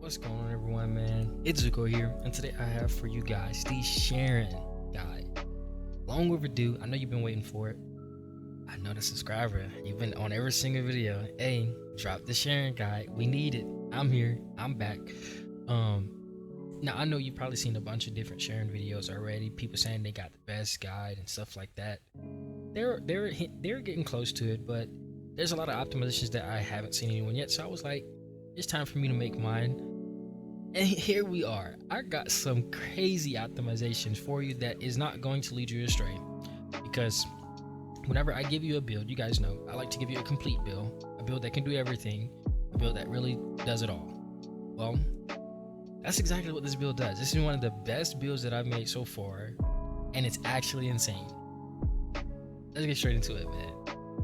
What's going on, everyone, man? It's Zuko here, and today I have for you guys the Sharen guide. Long overdue. I know you've been waiting for it. I know the subscriber. You've been on every single video. Hey, drop the Sharen guide. We need it. I'm here. I'm back. Now I know you've probably seen a bunch of different Sharen videos already. People saying they got the best guide and stuff like that. They're getting close to it, but there's a lot of optimizations that I haven't seen anyone yet. So I was like, it's time for me to make mine. And here we are. I got some crazy optimizations for you that is not going to lead you astray, because whenever I give you a build, you guys know I like to give you a complete build, a build that can do everything, a build that really does it all. Well, that's exactly what this build does. This is one of the best builds that I've made so far, and it's actually insane. Let's get straight into it, man.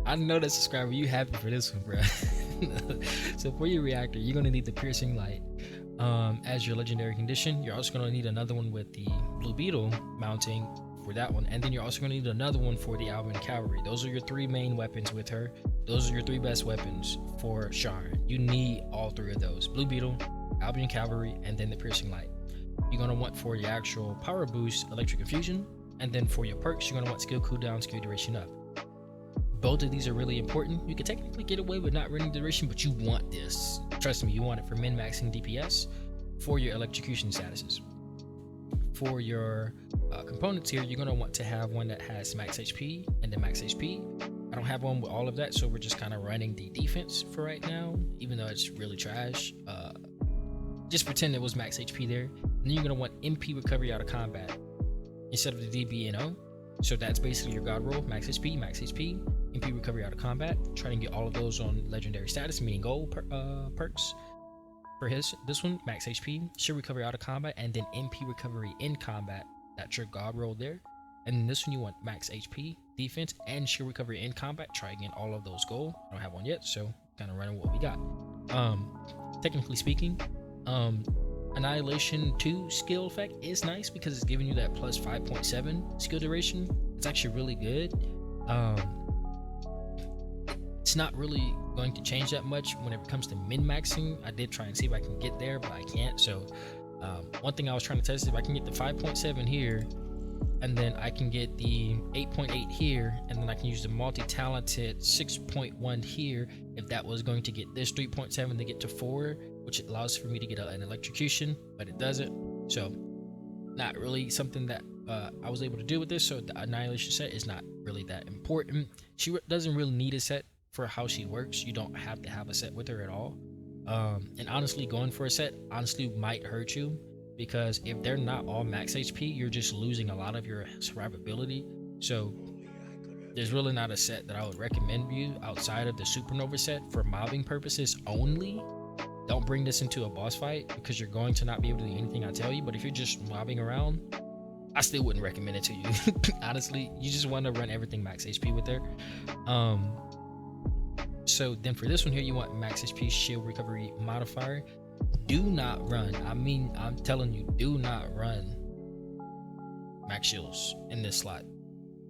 I know that subscriber, you happy for this one, bro. So for your reactor, you're gonna need the piercing light as your legendary condition. You're also gonna need another one with the blue beetle mounting for that one, and then you're also gonna need another one for the Albion Calvary. Those are your three main weapons with her. Those are your three best weapons for Sharen. You need all three of those: blue beetle, Albion Calvary, and then the piercing light. You're gonna want for your actual power boost electric infusion, and then for your perks you're gonna want skill cooldown, skill duration up. Both of these are really important. You can technically get away with not running duration, but you want this. Trust me, you want it for min-maxing DPS, for your electrocution statuses. For your components here, you're gonna want to have one that has max HP and then max HP. I don't have one with all of that, so we're just kind of running the defense for right now, even though it's really trash. Just pretend it was max HP there. And then you're gonna want MP recovery out of combat instead of the DBNO. So that's basically your god roll: max HP, MP recovery out of combat. Try to get all of those on legendary status, meaning gold perks. For this one, max HP, shield recovery out of combat, and then MP recovery in combat. That's your god roll there. And then this one, you want max HP, defense, and shield recovery in combat. Try again all of those gold. I don't have one yet, so kind of running what we got. Technically speaking, Annihilation 2 skill effect is nice because it's giving you that plus 5.7 skill duration. It's actually really good. It's not really going to change that much when it comes to min-maxing. I did try and see if I can get there, but I can't. So one thing I was trying to test is if I can get the 5.7 here, and then I can get the 8.8 here, and then I can use the multi-talented 6.1 here, if that was going to get this 3.7 to get to 4, which allows for me to get an electrocution, but it doesn't. So not really something that I was able to do with this. So the annihilation set is not really that important. She doesn't really need a set for how she works. You don't have to have a set with her at all. And honestly, going for a set honestly might hurt you, because if they're not all max HP, you're just losing a lot of your survivability. So there's really not a set that I would recommend you outside of the supernova set for mobbing purposes only. Don't bring this into a boss fight, because you're going to not be able to do anything I tell you. But if you're just mobbing around, I still wouldn't recommend it to you. Honestly, you just want to run everything max HP with her. So then for this one here, you want max HP shield recovery modifier. Do not run, I'm telling you, do not run max shields in this slot.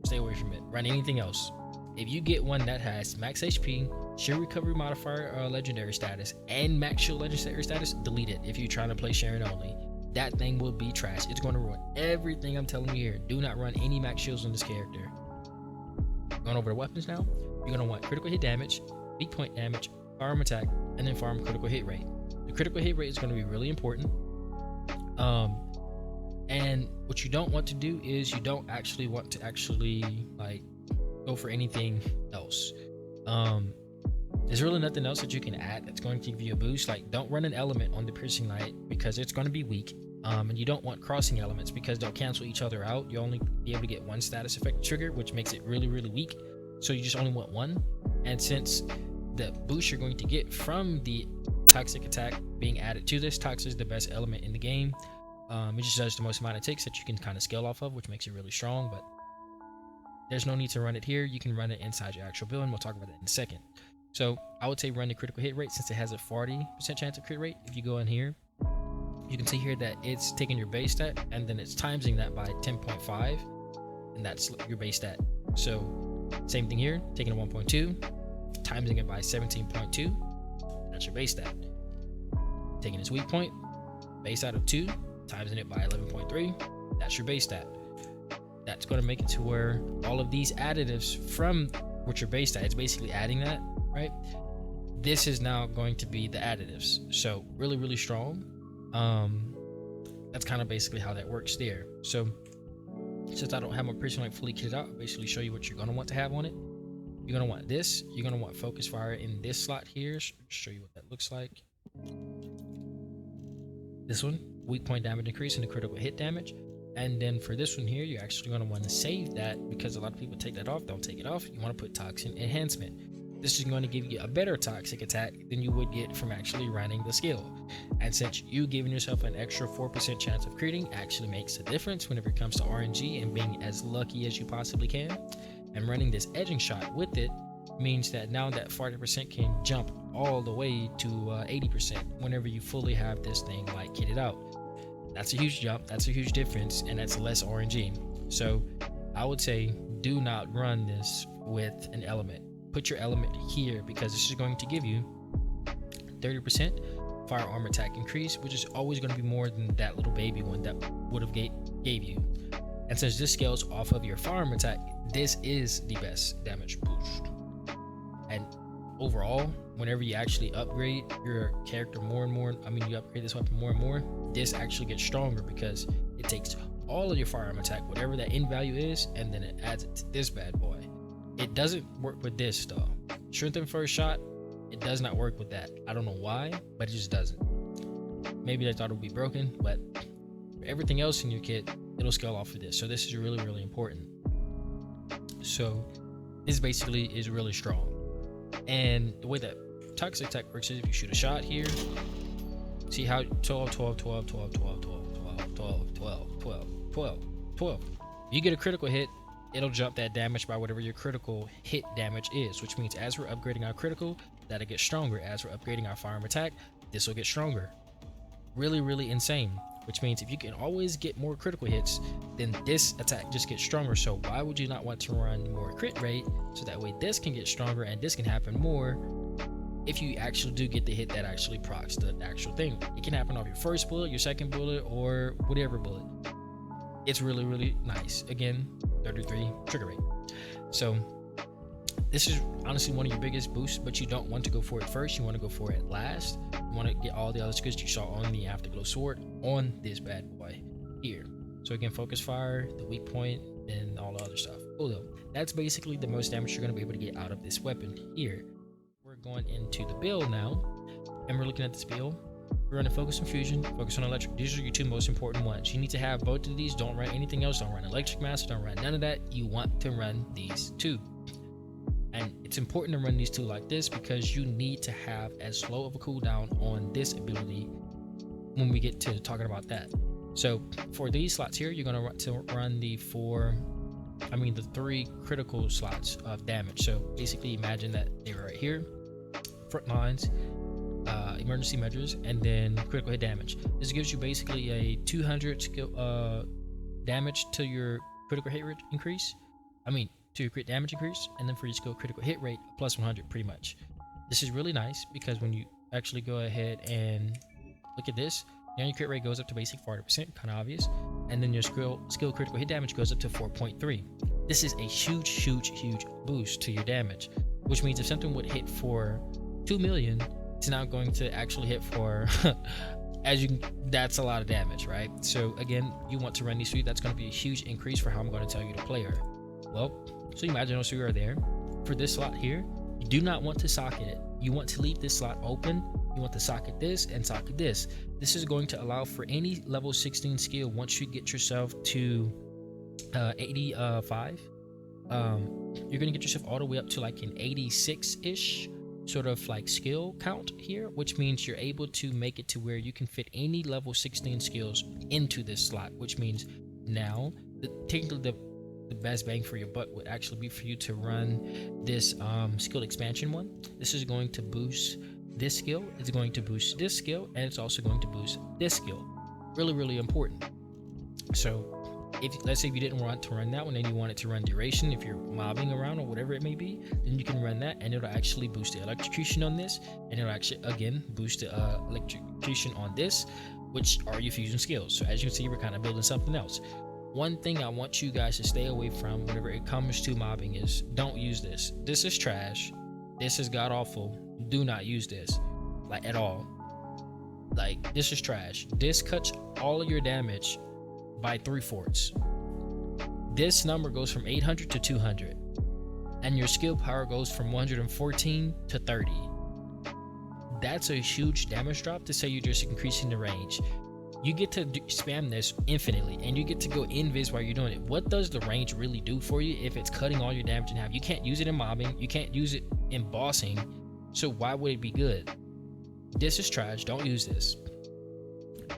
Stay away from it. Run anything else. If you get one that has max HP, shield recovery modifier legendary status, and max shield legendary status, delete it if you're trying to play Sharen only. That thing will be trash. It's going to ruin everything I'm telling you here. Do not run any max shields on this character. Going over the weapons now, you're going to want critical hit damage, weak point damage, farm attack, and then farm critical hit rate. The critical hit rate is going to be really important. And what you don't want to do is you don't actually want to like go for anything else. There's really nothing else that you can add that's going to give you a boost. Like, don't run an element on the piercing light because it's going to be weak. And you don't want crossing elements because they'll cancel each other out. You'll only be able to get one status effect trigger, which makes it really, really weak. So you just only want one. And since the boost you're going to get from the toxic attack being added to this, toxic is the best element in the game. It just does the most amount of ticks that you can kind of scale off of, which makes it really strong. But there's no need to run it here. You can run it inside your actual build, and we'll talk about that in a second. So I would say run the critical hit rate, since it has a 40% chance of crit rate. If you go in here, you can see here that it's taking your base stat and then it's timesing that by 10.5, and that's your base stat. So same thing here, taking a 1.2, timesing it by 17.2, that's your base stat. Taking its weak point, base stat of 2, timesing it by 11.3, that's your base stat. That's going to make it to where all of these additives from what your base stat, it's basically adding that, right? This is now going to be the additives. So really, really strong. That's kind of basically how that works there. So since I don't have my person like fully kitted out, I'll basically show you what you're going to want to have on it. You're going to want this. You're going to want focus fire in this slot here. Show you what that looks like. This one, weak point damage increase and the critical hit damage. And then for this one here, you're actually going to want to save that because a lot of people take that off. Don't take it off. You want to put toxin enhancement. This is going to give you a better toxic attack than you would get from actually running the skill. And since you giving yourself an extra 4% chance of critting actually makes a difference whenever it comes to RNG and being as lucky as you possibly can, and running this edging shot with it means that now that 40% can jump all the way to 80% whenever you fully have this thing like kitted out. That's a huge jump, that's a huge difference, and that's less RNG. So I would say do not run this with an element. Put your element here because this is going to give you 30% firearm attack increase, which is always going to be more than that little baby one that would have gave you. And since this scales off of your firearm attack, this is the best damage boost. And overall, whenever you actually upgrade your character more and more, you upgrade this weapon more and more, this actually gets stronger because it takes all of your firearm attack, whatever that end value is, and then it adds it to this bad boy. It doesn't work with this though. Strengthen first shot, it does not work with that. I don't know why, but it just doesn't. Maybe they thought it would be broken, but for everything else in your kit, it'll scale off of this. So this is really, really important. So this basically is really strong. And the way that toxic attack works is if you shoot a shot here, see how 12, 12, 12, 12, 12, 12, 12, 12, 12, 12, 12, 12. You get a critical hit, it'll jump that damage by whatever your critical hit damage is, which means as we're upgrading our critical, that'll get stronger. As we're upgrading our firearm attack, this will get stronger. Really, really insane. Which means if you can always get more critical hits, then this attack just gets stronger. So why would you not want to run more crit rate so that way this can get stronger and this can happen more if you actually do get the hit that actually procs the actual thing. It can happen off your first bullet, your second bullet, or whatever bullet. It's really, really nice. Again, 33 trigger rate. So this is honestly one of your biggest boosts, but you don't want to go for it first. You want to go for it last. You want to get all the other skills you saw on the Afterglow sword on this bad boy here. So again, focus fire, the weak point, and all the other stuff. Cool though. That's basically the most damage you're going to be able to get out of this weapon here. We're going into the build now, and we're looking at this build. We're running focus on fusion, focus on electric. These are your two most important ones. You need to have both of these. Don't run anything else. Don't run electric master. Don't run none of that. You want to run these two. And it's important to run these two like this because you need to have as low of a cooldown on this ability when we get to talking about that. So for these slots here, you're going to run the three critical slots of damage. So basically imagine that they were right here, front lines, emergency measures, and then critical hit damage. This gives you basically a 200 skill damage to your critical hit rate increase. To your crit damage increase, and then for your skill critical hit rate plus 100 pretty much. This is really nice because when you actually go ahead and look at this, now your crit rate goes up to basic 40%, kind of obvious, and then your skill critical hit damage goes up to 4.3. This is a huge boost to your damage, which means if something would hit for 2 million, it's now going to actually hit for that's a lot of damage, right? So again, you want to run these three. That's going to be a huge increase for how I'm going to tell you to play her. Well, so imagine those three are there. For this slot here, you do not want to socket it. You want to leave this slot open. You want to socket this and socket this. This is going to allow for any level 16 skill once you get yourself to 85. You're going to get yourself all the way up to like an 86-ish sort of like skill count here, which means you're able to make it to where you can fit any level 16 skills into this slot, which means now technically the best bang for your buck would actually be for you to run this skill expansion one. This is going to boost this skill, it's going to boost this skill, and it's also going to boost this skill. Really important. So if let's say if you didn't want to run that one and you wanted to run duration, if you're mobbing around or whatever it may be, then you can run that and it'll actually boost the electrocution on this, and it'll actually again boost the electrocution on this, which are your fusion skills. So as you can see, we're kind of building something else. One thing I want you guys to stay away from whenever it comes to mobbing is don't use this. This is trash. This is god awful. Do not use this, like, at all. Like, this is trash. This cuts all of your damage by 3/4. This number goes from 800 to 200, and your skill power goes from 114 to 30. That's a huge damage drop to say you're just increasing the range. You get to spam this infinitely, and you get to go invis while you're doing it. What does the range really do for you if it's cutting all your damage in half? You can't use it in mobbing, you can't use it in bossing, so why would it be good? This is trash. Don't use this.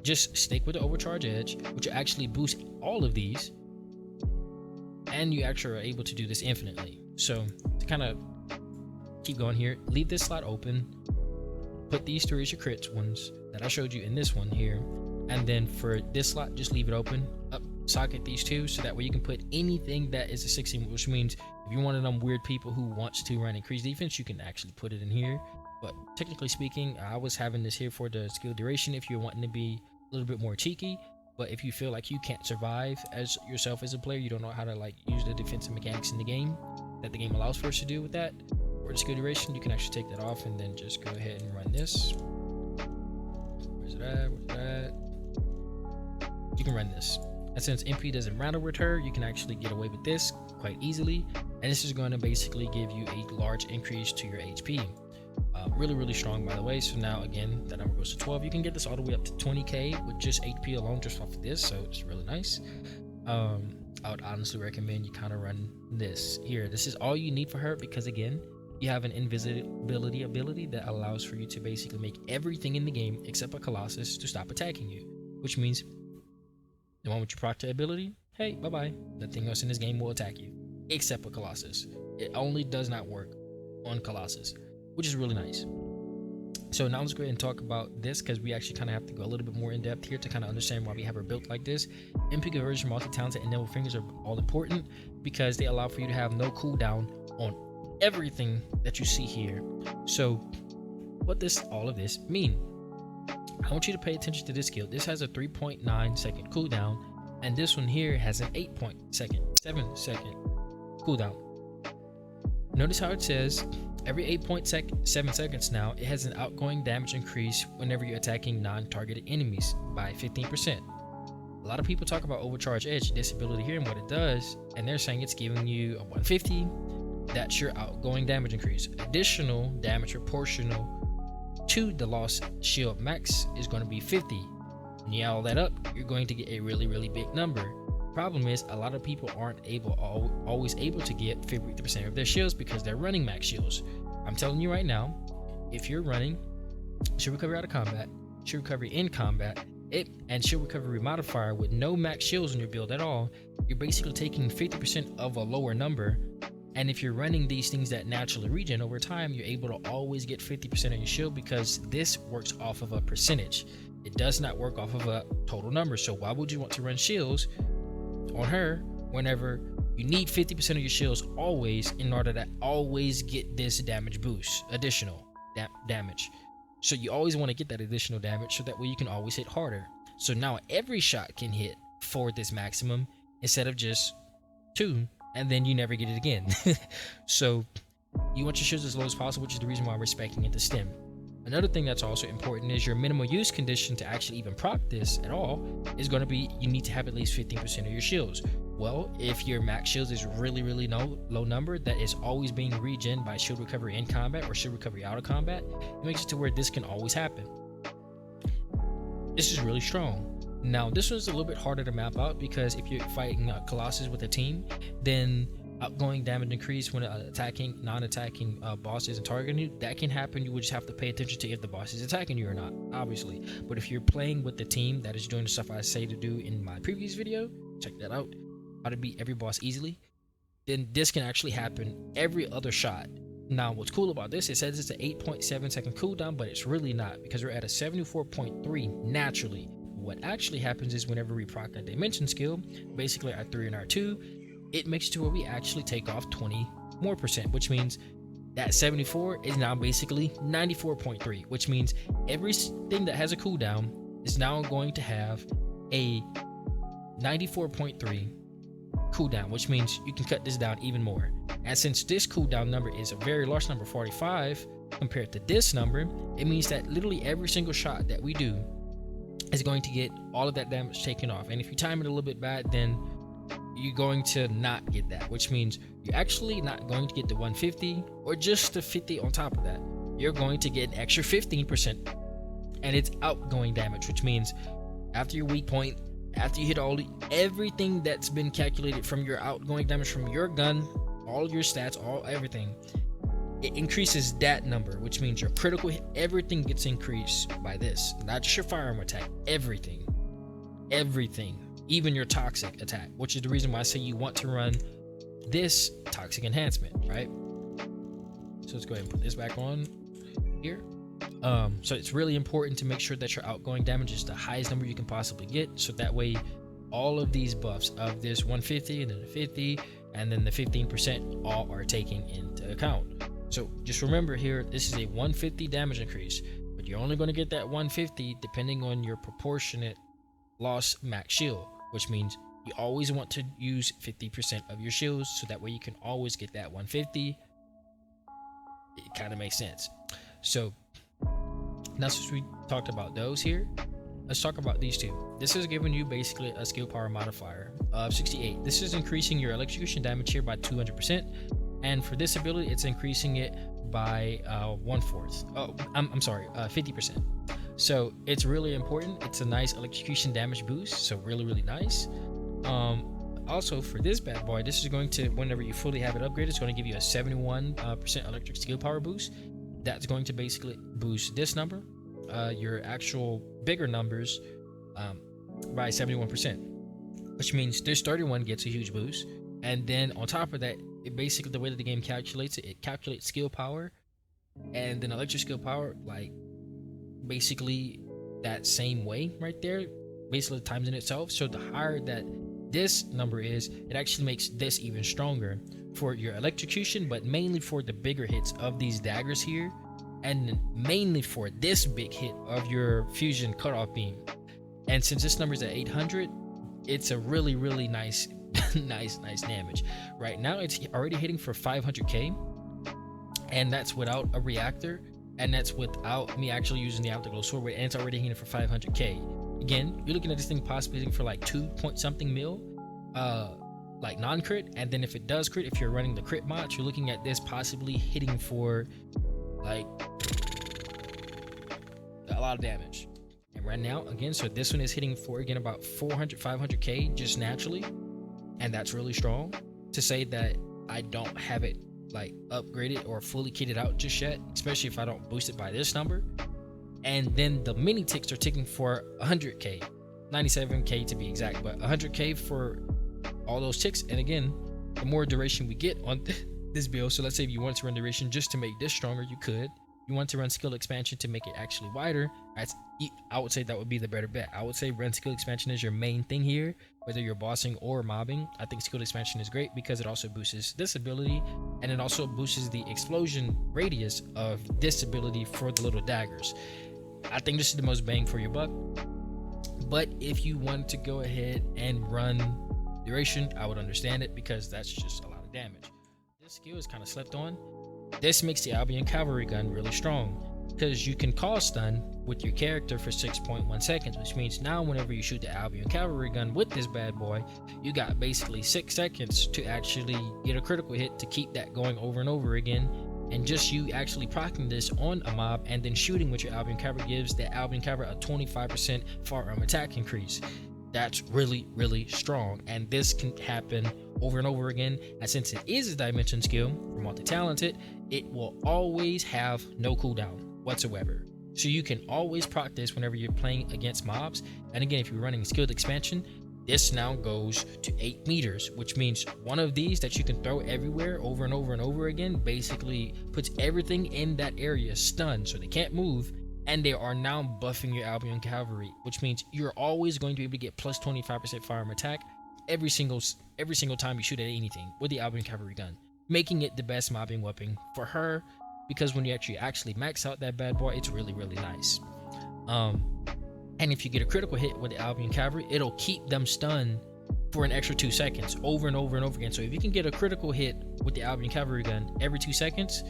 Just stick with the overcharge edge, which actually boosts all of these, and you actually are able to do this infinitely. So to kind of keep going here, leave this slot open, put these three as your crits ones that I showed you in this one here, and then for this slot, just leave it open. Up socket these two, so that way you can put anything that is a 16, which means if you're one of them weird people who wants to run increased defense, you can actually put it in here. But technically speaking, I was having this here for the skill duration if you're wanting to be a little bit more cheeky. But if you feel like you can't survive as yourself as a player, you don't know how to like use the defensive mechanics in the game that the game allows for us to do with that, or the skill duration, you can actually take that off and then just go ahead and run this. Where's it at? Where's it at? You can run this. And since MP doesn't rattle with her, you can actually get away with this quite easily. And this is going to basically give you a large increase to your HP. Really strong, by the way. So now again, that number goes to 12. You can get this all the way up to 20k with just HP alone, just off of this. So it's really nice. I would honestly recommend you kind of run this here. This is all you need for her, because again, you have an invisibility ability that allows for you to basically make everything in the game except a Colossus to stop attacking you, which means the moment you proc the ability, hey, bye-bye. Nothing else in this game will attack you except a Colossus. It only does not work on Colossus, which is really nice. So now let's go ahead and talk about this, because we actually kind of have to go a little bit more in depth here to kind of understand why we have her built like this. MP conversion, multi-talented, and nimble fingers are all important because they allow for you to have no cooldown on everything that you see here. So what does all of this mean? I want you to pay attention to this skill. This has a 3.9 second cooldown, and this one here has an 7 second cooldown. Notice how it says every 8.7 seconds now, it has an outgoing damage increase whenever you're attacking non-targeted enemies by 15%. A lot of people talk about overcharge edge, this ability here, and what it does, and they're saying it's giving you a 150. That's your outgoing damage increase. Additional damage proportional to the lost shield max is going to be 50. When you add all that up, you're going to get a really big number. Problem is, a lot of people aren't always able to get 50% of their shields because they're running max shields. I'm telling you right now, if you're running shield recovery out of combat, shield recovery in combat, and shield recovery modifier with no max shields in your build at all, you're basically taking 50% of a lower number. And if you're running these things that naturally regen over time, you're able to always get 50% of your shield, because this works off of a percentage. It does not work off of a total number. So why would you want to run shields on her whenever you need 50% of your shields always in order to always get this damage boost, additional damage? So you always want to get that additional damage, so that way you can always hit harder. So now every shot can hit for this maximum instead of just 2, and then you never get it again. So you want your shields as low as possible, which is the reason why we're speccing it to stem. Another thing that's also important is your minimal use condition to actually even proc this at all is going to be you need to have at least 15% of your shields. Well, if your max shields is really low number that is always being regen by shield recovery in combat or shield recovery out of combat, it makes it to where this can always happen. This is really strong. Now this one's a little bit harder to map out, because if you're fighting Colossus with a team, then outgoing damage increase when attacking non-attacking bosses and targeting you, that can happen. You would just have to pay attention to if the boss is attacking you or not, obviously. But if you're playing with the team that is doing the stuff I say to do in my previous video, check that out, how to beat every boss easily, then this can actually happen every other shot. Now what's cool about this, it says it's an 8.7 second cooldown, but it's really not, because we're at a 74.3 naturally. What actually happens is whenever we proc that dimension skill, basically R3 and R2, it makes it to where we actually take off 20 more percent, which means that 74 is now basically 94.3, which means everything that has a cooldown is now going to have a 94.3 cooldown, which means you can cut this down even more. And since this cooldown number is a very large number, 45, compared to this number, it means that literally every single shot that we do is going to get all of that damage taken off. And if you time it a little bit bad, then you're going to not get that, which means you're actually not going to get the 150 or just the 50 on top of that. You're going to get an extra 15%, and it's outgoing damage, which means after your weak point, after you hit everything that's been calculated from your outgoing damage from your gun, all your stats, everything, it increases that number, which means your critical hit, everything gets increased by this. Not just your firearm attack, everything, even your toxic attack, which is the reason why I say you want to run this toxic enhancement, right? So let's go ahead and put this back on here. So it's really important to make sure that your outgoing damage is the highest number you can possibly get, so that way all of these buffs of this 150 and then the 50 and then the 15% all are taken into account. So just remember here, this is a 150 damage increase, but you're only going to get that 150 depending on your proportionate loss max shield, which means you always want to use 50% of your shields, so that way you can always get that 150. It kind of makes sense. So now since we talked about those here, let's talk about these two. This is giving you basically a skill power modifier of 68. This is increasing your electrocution damage here by 200%, and for this ability it's increasing it by 50%. So it's really important. It's a nice electrocution damage boost, so really nice. Also for this bad boy, this is going to, whenever you fully have it upgraded, it's going to give you a 71% electric skill power boost. That's going to basically boost this number, your actual bigger numbers, by 71%, which means this 31 gets a huge boost. And then on top of that, it basically, the way that the game calculates it, it calculates skill power and then electric skill power, like basically that same way right there, basically times in itself. So the higher that this number is, it actually makes this even stronger for your electrocution, but mainly for the bigger hits of these daggers here, and mainly for this big hit of your fusion cutoff beam. And since this number is at 800, it's a really nice nice damage. Right now it's already hitting for 500k, and that's without a reactor, and that's without me actually using the optical sword weight, and it's already hitting for 500k. Again, you're looking at this thing possibly hitting for like 2 point something mil, like non-crit, and then if it does crit, if you're running the crit mods, you're looking at this possibly hitting for like a lot of damage. And right now, again, so this one is hitting for, again, about 500k just naturally, and that's really strong. To say that I don't have it like upgraded or fully kitted out just yet, especially if I don't boost it by this number. And then the mini ticks are ticking for 100k, 97k to be exact, but 100k for all those ticks. And again, the more duration we get on this build, so let's say if you want to run duration just to make this stronger, you could. You want to run skill expansion to make it actually wider, I would say that would be the better bet. I would say run skill expansion is your main thing here, whether you're bossing or mobbing. I think skill expansion is great because it also boosts this ability, and it also boosts the explosion radius of this ability for the little daggers. I think this is the most bang for your buck. But if you want to go ahead and run duration, I would understand it, because that's just a lot of damage. This skill is kind of slept on. This makes the Albion Calvary gun really strong, because you can cause stun with your character for 6.1 seconds, which means now whenever you shoot the Albion Calvary gun with this bad boy, you got basically 6 seconds to actually get a critical hit to keep that going over and over again. And just you actually proccing this on a mob and then shooting with your Albion Calvary gives the Albion Calvary a 25% firearm attack increase. That's really strong, and this can happen over and over again. And since it is a dimension skill for multi-talented, it will always have no cooldown whatsoever. So you can always proc this whenever you're playing against mobs. And again, if you're running skilled expansion, this now goes to 8 meters, which means one of these that you can throw everywhere over and over again basically puts everything in that area stunned, so they can't move, and they are now buffing your Albion Calvary, which means you're always going to be able to get plus 25% firearm attack every single time you shoot at anything with the Albion Calvary gun, making it the best mobbing weapon for her, because when you actually max out that bad boy, it's really nice. And if you get a critical hit with the Albion Calvary, it'll keep them stunned for an extra 2 seconds over and over and over again. So if you can get a critical hit with the Albion Cavalry gun every 2 seconds,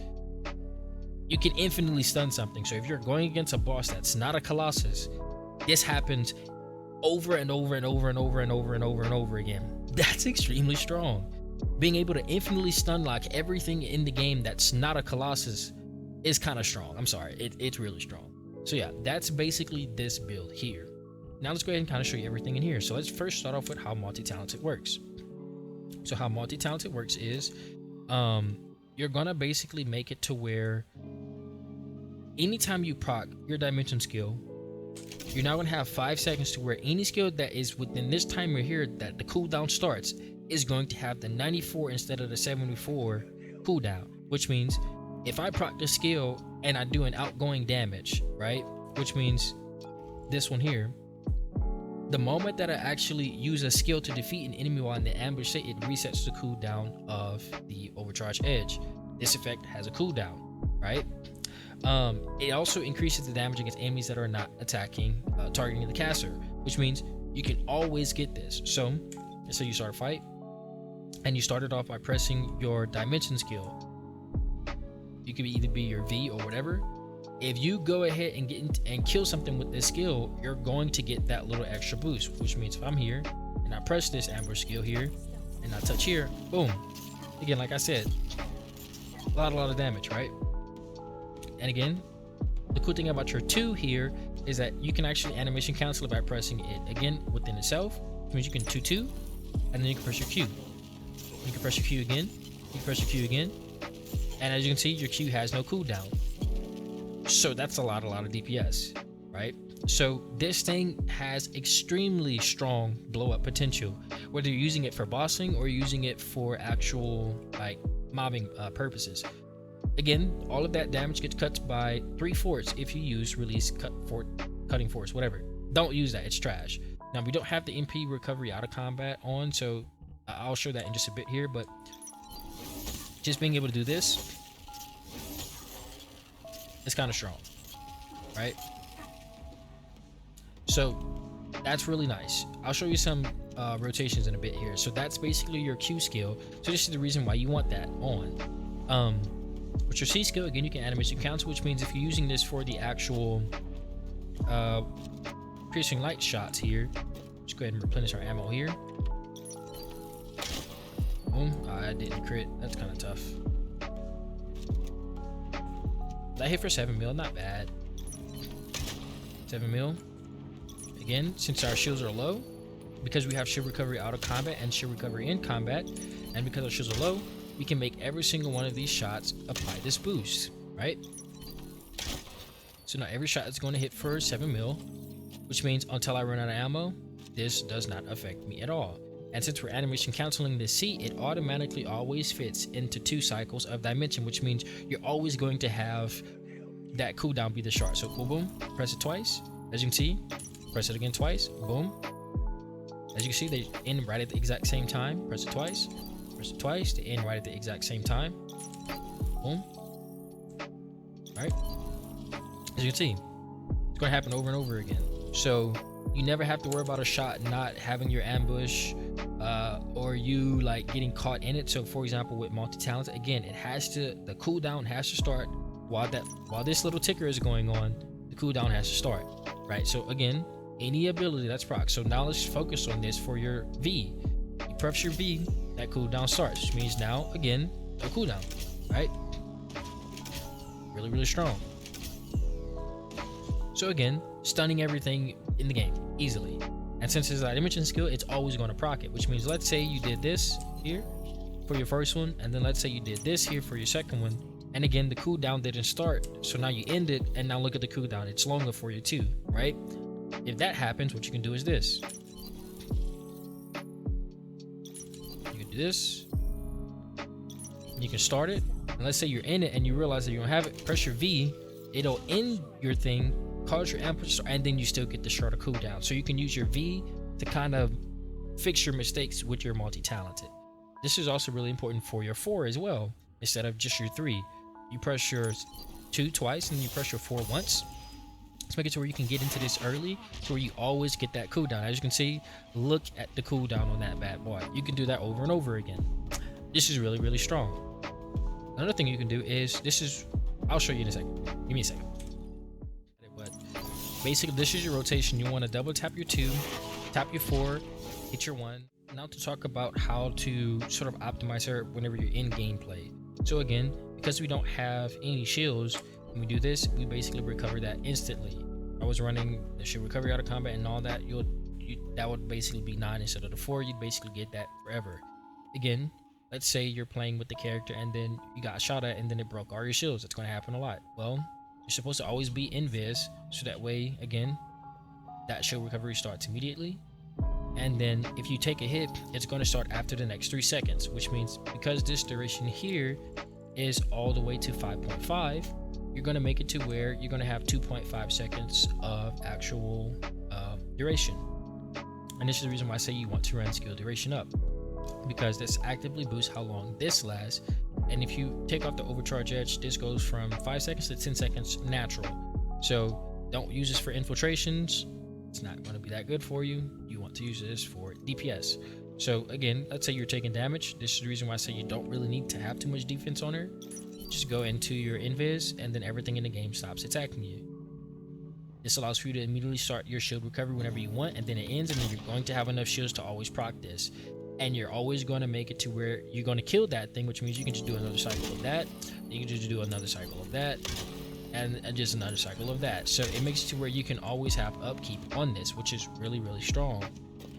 you can infinitely stun something. So if you're going against a boss that's not a Colossus, this happens over and over and over and over and over and over and over again. That's extremely strong. Being able to infinitely stun lock everything in the game that's not a Colossus is kind of strong. I'm sorry, it's really strong. So yeah, that's basically this build here. Now let's go ahead and kind of show you everything in here. So let's first start off with how multi-talented works. So how multi-talented works is you're gonna basically make it to where anytime you proc your dimension skill, you're now gonna have 5 seconds to where any skill that is within this timer here that the cooldown starts is going to have the 94 instead of the 74 cooldown, which means if I proc the skill and I do an outgoing damage, right, which means this one here, the moment that I actually use a skill to defeat an enemy while in the ambush state, it resets the cooldown of the overcharged edge. This effect has a cooldown, right? It also increases the damage against enemies that are not targeting the caster, which means you can always get this. So you start a fight and you start it off by pressing your dimension skill. You can either be your V or whatever. If you go ahead and get and kill something with this skill, you're going to get that little extra boost, which means if I'm here and I press this ambush skill here and I touch here, boom. Again, like I said, a lot of damage, right? And again, the cool thing about your 2 here is that you can actually animation cancel it by pressing it again within itself, which means you can 2-2, and then you can press your Q. You can press your Q again, you can press your Q again, and as you can see, your Q has no cooldown. So that's a lot of DPS, right? So this thing has extremely strong blow up potential, whether you're using it for bossing or using it for actual like mobbing purposes. Again, all of that damage gets cut by 3/4 if you use release cutting force, whatever. Don't use that, it's trash. Now we don't have the MP recovery out of combat on, so I'll show that in just a bit here, but just being able to do this, it's kind of strong, right? So that's really nice. I'll show you some rotations in a bit here. So that's basically your Q skill. So this is the reason why you want that on. With your C skill, again, you can animation cancel, which means if you're using this for the actual piercing light shots here, just go ahead and replenish our ammo here. Boom. I didn't crit. That's kind of tough. That hit for 7 mil, not bad. 7 mil. Again, since our shields are low, because we have shield recovery out of combat and shield recovery in combat, and because our shields are low, we can make every single one of these shots apply this boost, right? So now every shot is going to hit for 7 mil, which means until I run out of ammo, this does not affect me at all. And since we're animation canceling the C, it automatically always fits into 2 cycles of dimension, which means you're always going to have that cooldown be the shard. So boom, boom, press it twice. As you can see, press it again twice, boom. As you can see, they end right at the exact same time. Press it twice, they end right at the exact same time. Boom. All right. As you can see, it's going to happen over and over again. So you never have to worry about a shot not having your ambush or you like getting caught in it. So for example, with multi-talents, again, the cooldown has to start while this little ticker is going on, the cooldown has to start, right? So again, any ability that's proc. So now let's focus on this for your V. You press your V, that cooldown starts, which means now again, a cooldown, right? Really strong. So again, stunning everything in the game easily. And since it's a dimension skill, it's always going to proc it, which means let's say you did this here for your first one, and then let's say you did this here for your second one, and again the cooldown didn't start, so now you end it, and now look at the cooldown, it's longer for you too, right? If that happens, what you can do is this. You can do this, you can start it, and let's say you're in it and you realize that you don't have it, press your V, it'll end your thing, cause your ambush, and then you still get the shorter cooldown. So you can use your V to kind of fix your mistakes with your multi-talented. This is also really important for your 4 as well. Instead of just your 3, you press your 2 twice and you press your 4 once. Let's make it to where you can get into this early, to where you always get that cooldown. As you can see, look at the cooldown on that bad boy. You can do that over and over again. This is really, really strong. Another thing you can do is, I'll show you in a second. Give me a second. But basically, this is your rotation. You want to double tap your 2, tap your 4, hit your 1. Now to talk about how to sort of optimize her whenever you're in gameplay. So again, because we don't have any shields, when we do this, we basically recover that instantly. I was running the shield recovery out of combat and all that. That would basically be 9 instead of the 4. You'd basically get that forever. Again, let's say you're playing with the character and then you got shot at and then it broke all your shields. That's going to happen a lot. Well, you're supposed to always be invis, so that way, again, that shield recovery starts immediately. And then if you take a hit, it's going to start after the next 3 seconds, which means because this duration here is all the way to 5.5, you're going to make it to where you're going to have 2.5 seconds of actual duration. And this is the reason why I say you want to run skill duration up, because this actively boosts how long this lasts. And if you take off the overcharge edge, this goes from 5 seconds to 10 seconds natural. So don't use this for infiltrations. It's not going to be that good for you. You want to use this for DPS. So again, let's say you're taking damage. This is the reason why I say you don't really need to have too much defense on her. Just go into your invis and then everything in the game stops attacking you. This allows for you to immediately start your shield recovery whenever you want, and then it ends, and then you're going to have enough shields to always proc this. And you're always going to make it to where you're going to kill that thing, which means you can just do another cycle of that. You can just do another cycle of that. And just another cycle of that. So it makes it to where you can always have upkeep on this, which is really, really strong.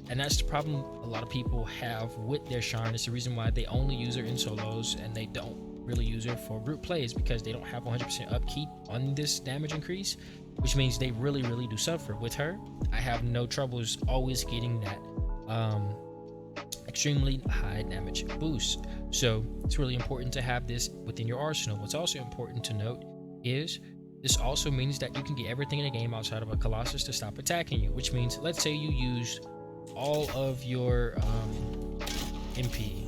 And that's the problem a lot of people have with their Sharen. It's the reason why they only use her in solos and they don't really use her for group plays, because they don't have 100% upkeep on this damage increase, which means they really, really do suffer. With her, I have no troubles always getting that extremely high damage boost. So it's really important to have this within your arsenal. What's also important to note is this also means that you can get everything in the game outside of a Colossus to stop attacking you, which means let's say you used all of your MP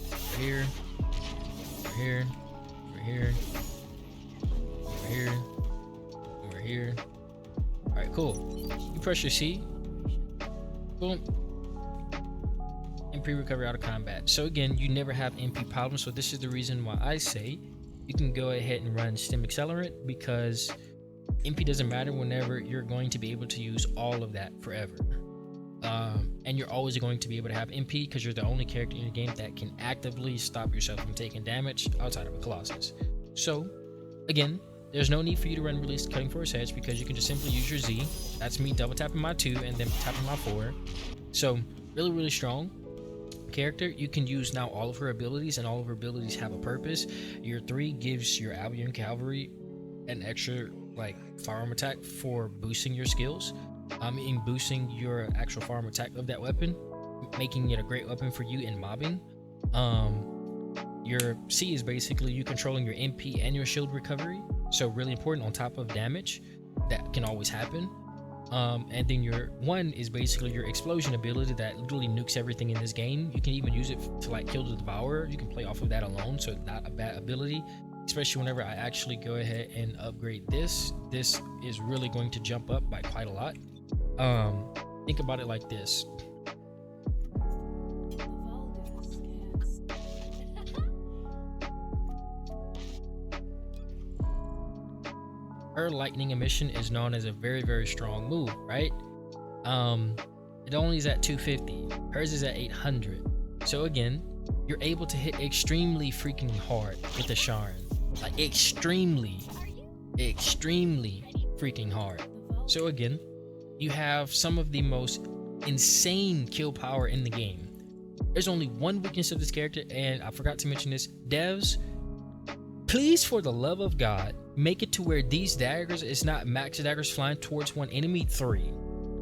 over here, over here, over here, over here, over here. All right, cool. You press your C, boom, MP recovery out of combat. So again, you never have MP problems. So this is the reason why I say you can go ahead and run stim accelerant, because MP doesn't matter whenever you're going to be able to use all of that forever. And you're always going to be able to have MP because you're the only character in the game that can actively stop yourself from taking damage outside of a Colossus. So again, there's no need for you to run release cutting force edge, because you can just simply use your Z. That's me double tapping my 2 and then tapping my 4. So really, really strong character. You can use now all of her abilities, and all of her abilities have a purpose. Your 3 gives your Albion Calvary an extra like firearm attack for boosting your skills. In boosting your actual firearm attack of that weapon, making it a great weapon for you in mobbing. Your C is basically you controlling your MP and your shield recovery, so really important on top of damage that can always happen. And then your 1 is basically your explosion ability that literally nukes everything in this game. You can even use it to like kill the devourer. You can play off of that alone, so not a bad ability, especially whenever I actually go ahead and upgrade this. This is really going to jump up by quite a lot. Think about it like this. Her lightning emission is known as a very, very strong move, right? It only is at 250. Hers is at 800. So again, you're able to hit extremely freaking hard with the Sharen. Like extremely freaking hard. So again, you have some of the most insane kill power in the game. There's only one weakness of this character, and I forgot to mention this. Devs, please, for the love of God, make it to where these daggers is not max daggers flying towards one enemy. 3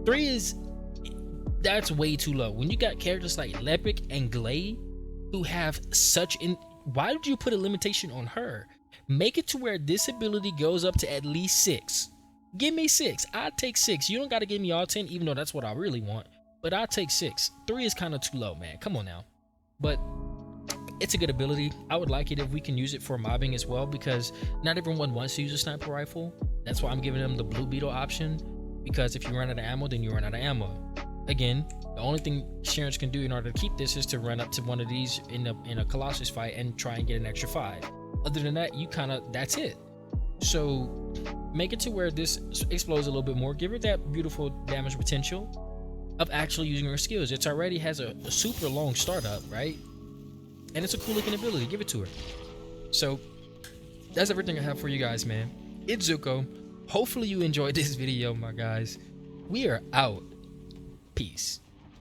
is, that's way too low. When you got characters like Lepic and Glade who have such why did you put a limitation on her? Make it to where this ability goes up to at least 6. Give me 6. I'd take 6. You don't got to give me all 10, even though that's what I really want, but I'll take 6. 3 is kind of too low, man. Come on now. But it's a good ability. I would like it if we can use it for mobbing as well, because not everyone wants to use a sniper rifle. That's why I'm giving them the blue beetle option, because if you run out of ammo, then you run out of ammo. Again, the only thing Sharen's can do in order to keep this is to run up to one of these in a Colossus fight and try and get an extra 5. Other than that, that's it. So make it to where this explodes a little bit more. Give her that beautiful damage potential of actually using her skills. It already has a super long startup, right? And it's a cool looking ability. Give it to her. So that's everything I have for you guys, man. It's Zuko. Hopefully you enjoyed this video, my guys. We are out. Peace.